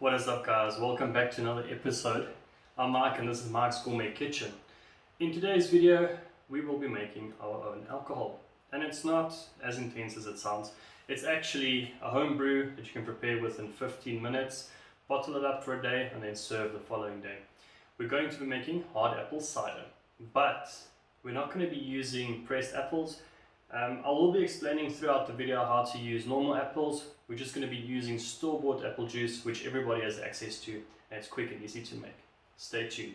What is up, guys? Welcome back to another episode. I'm Mike and this is Mike's Gourmet Kitchen. In today's video we will be making our own alcohol, and it's not as intense as it sounds. It's actually a home brew that you can prepare within 15 minutes, bottle it up for a day and then serve the following day. We're going to be making hard apple cider, but we're not going to be using pressed apples. I will be explaining throughout the video how to use normal apples. We're just going to be using store-bought apple juice, which everybody has access to, and it's quick and easy to make. Stay tuned.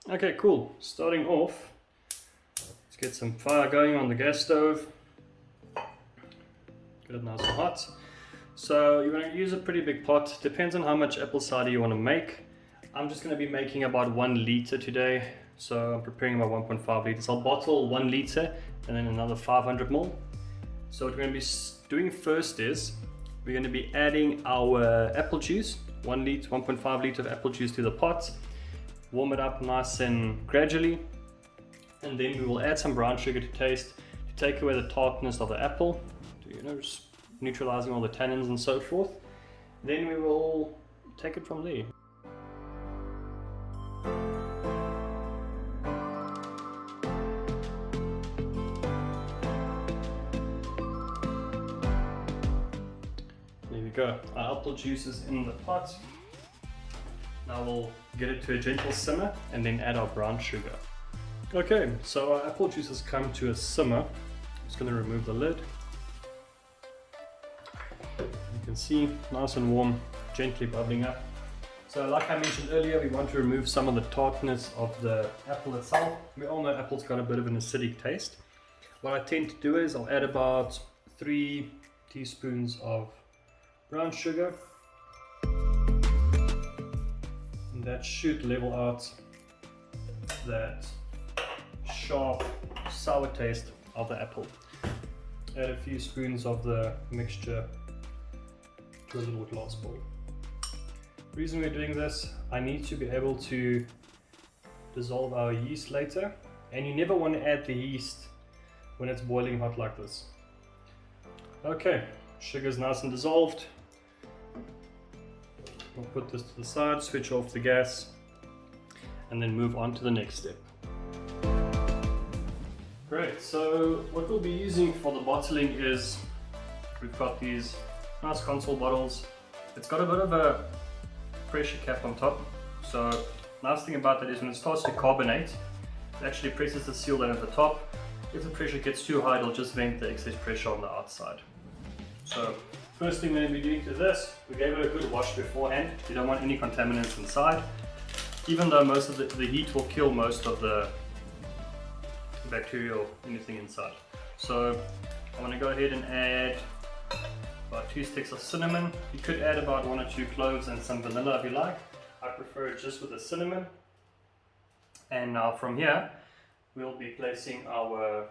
Okay, cool. Starting off, let's get some fire going on the gas stove. Get it nice and hot. So you're going to use a pretty big pot. Depends on how much apple cider you want to make. I'm just going to be making about 1 liter today. So I'm preparing about 1.5 liters. I'll bottle 1 liter and then another 500 ml. So what we're going to be doing first is we're going to be adding our apple juice, 1.5 liter of apple juice to the pot. Warm it up nice and gradually, and then we will add some brown sugar to taste to take away the tartness of the apple, just neutralizing all the tannins and so forth. Then we will take it from there. There we go, our apple juice is in the pot. Now we'll get it to a gentle simmer and then add our brown sugar. Okay, so our apple juice has come to a simmer. I'm just going to remove the lid. You can see, nice and warm, gently bubbling up. So like I mentioned earlier, we want to remove some of the tartness of the apple itself. We all know apple's got a bit of an acidic taste. What I tend to do is I'll add about 3 teaspoons of brown sugar. And that should level out that sharp, sour taste of the apple. Add a few spoons of the mixture to a little glass bowl. The reason we're doing this, I need to be able to dissolve our yeast later, and you never want to add the yeast when it's boiling hot like this. Okay, sugar's nice and dissolved. We'll put this to the side, switch off the gas, and then move on to the next step. Great, so what we'll be using for the bottling is, we've got these nice console bottles. It's got a bit of a pressure cap on top, so nice thing about that is when it starts to carbonate, it actually presses the seal down at the top. If the pressure gets too high, it'll just vent the excess pressure on the outside. So first thing we're going to be doing to this, we gave it a good wash beforehand. You don't want any contaminants inside, even though most of the heat will kill most of the bacteria or anything inside. So I want to go ahead and add about 2 sticks of cinnamon. You could add about 1 or 2 cloves and some vanilla if you like. I prefer it just with the cinnamon. And now from here, we'll be placing our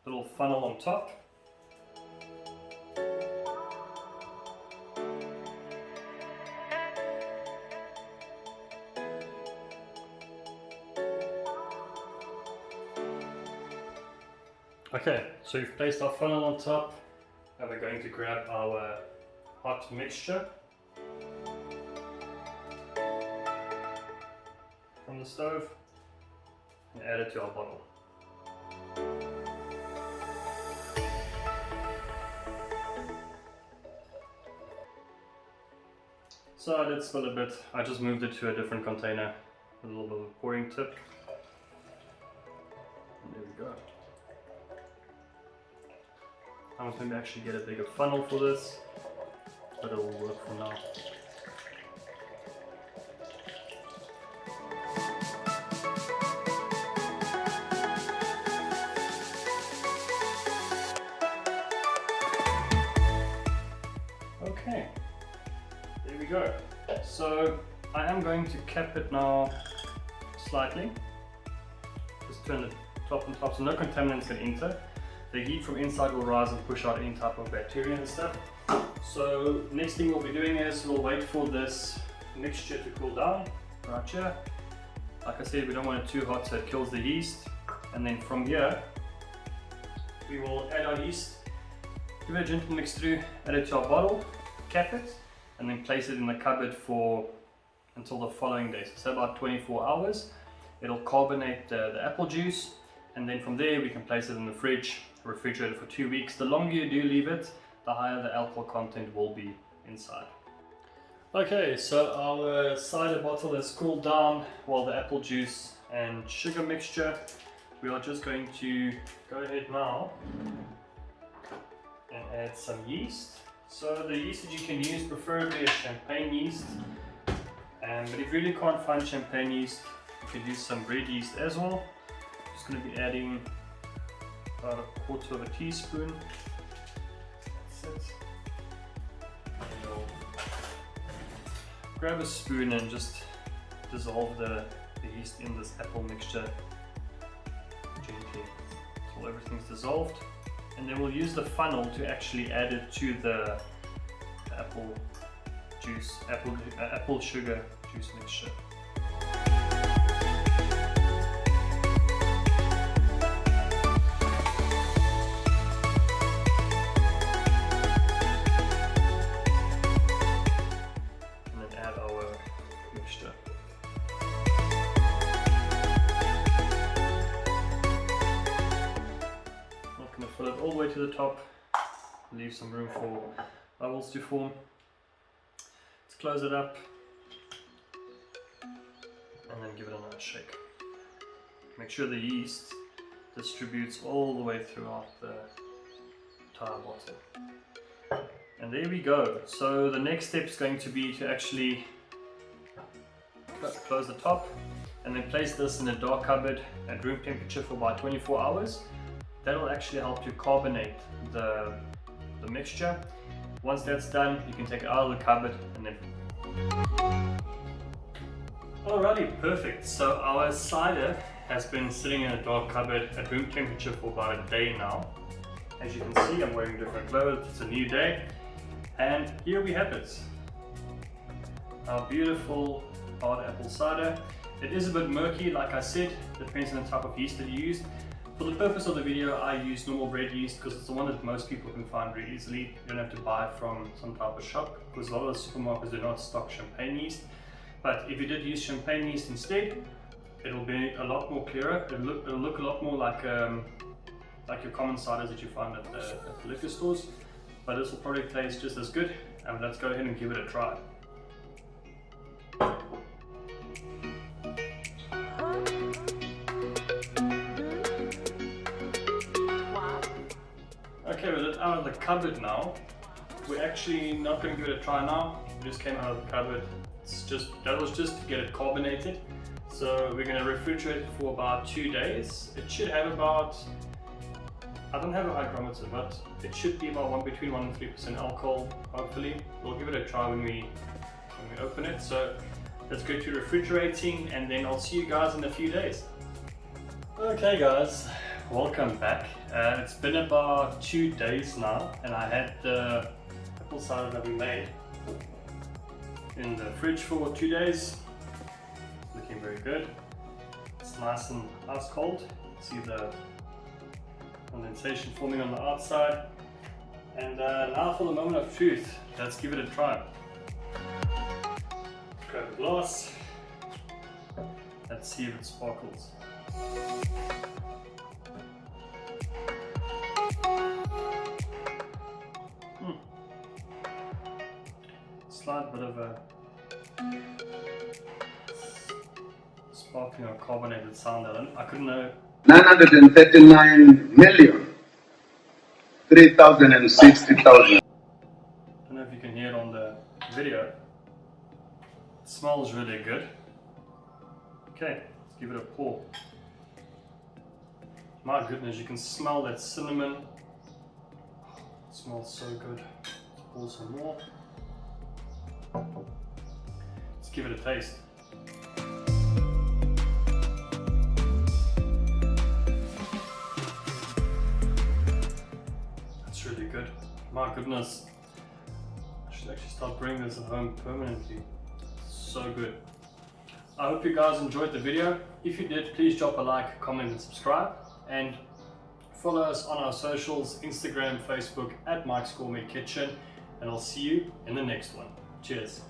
little funnel on top. Okay, so we've placed our funnel on top, and we're going to grab our hot mixture from the stove and add it to our bottle. So I did spill a bit. I just moved it to a different container, a little bit of a pouring tip. And there we go. I was going to actually get a bigger funnel for this, but it will work for now. Okay, there we go. So I am going to cap it now slightly. Just turn the top and top so no contaminants can enter. The heat from inside will rise and push out any type of bacteria and stuff. So next thing we'll be doing is we'll wait for this mixture to cool down right here. Like I said, we don't want it too hot so it kills the yeast. And then from here, we will add our yeast, give it a gentle mix through, add it to our bottle, cap it and then place it in the cupboard for until the following day, so about 24 hours. It'll carbonate the apple juice, and then from there we can place it in the fridge, refrigerate it for 2 weeks. The longer you do leave it, the higher the alcohol content will be inside. Okay, so our cider bottle has cooled down while the apple juice and sugar mixture. We are just going to go ahead now and add some yeast. So the yeast that you can use preferably is champagne yeast, but if you really can't find champagne yeast, you can use some bread yeast as well. Just going to be adding about 1/4 teaspoon. That's it. And you'll grab a spoon and just dissolve the yeast in this apple mixture gently until everything's dissolved. And then we'll use the funnel to actually add it to the apple juice, apple sugar juice mixture. And then add our mixture. Fill it all the way to the top, leave some room for bubbles to form. Let's close it up and then give it a nice shake. Make sure the yeast distributes all the way throughout the entire bottle. And there we go. So the next step is going to be to actually close the top and then place this in a dark cupboard at room temperature for about 24 hours. That will actually help to carbonate the mixture. Once that's done, you can take it out of the cupboard and then... Alrighty, perfect. So our cider has been sitting in a dark cupboard at room temperature for about a day now. As you can see, I'm wearing different clothes. It's a new day. And here we have it. Our beautiful hard apple cider. It is a bit murky, like I said, depends on the type of yeast that you use. For the purpose of the video, I use normal bread yeast because it's the one that most people can find really easily. You don't have to buy it from some type of shop because a lot of the supermarkets do not stock champagne yeast. But if you did use champagne yeast instead, it'll be a lot more clearer. It'll look a lot more like your common ciders that you find at the liquor stores. But this will probably taste just as good. And let's go ahead and give it a try. Okay, with it out of the cupboard now, we're actually not going to give it a try now. It just came out of the cupboard. That was just to get it carbonated. So we're going to refrigerate it for about 2 days. It should have about, I don't have a hygrometer, but it should be about between 1 and 3% alcohol, hopefully. We'll give it a try when we open it. So let's go to refrigerating and then I'll see you guys in a few days. Okay guys, welcome back. It's been about 2 days now and I had the apple cider that we made in the fridge for 2 days. Looking very good. It's nice and ice cold. See the condensation forming on the outside. And now for the moment of truth. Let's give it a try. Grab a glass. Let's see if it sparkles. Slight bit of a sparkling or carbonated sound. I couldn't know. 939,360,000. Don't know if you can hear it on the video. It smells really good. Okay, let's give it a pour. My goodness, you can smell that cinnamon. It smells so good. Let's pour some more. Let's give it a taste. That's really good. My goodness. I should actually start bringing this at home permanently. So good. I hope you guys enjoyed the video. If you did, please drop a like, comment and subscribe. And follow us on our socials, Instagram, Facebook at Mike's Gourmet Kitchen. and I'll see you in the next one. Cheers.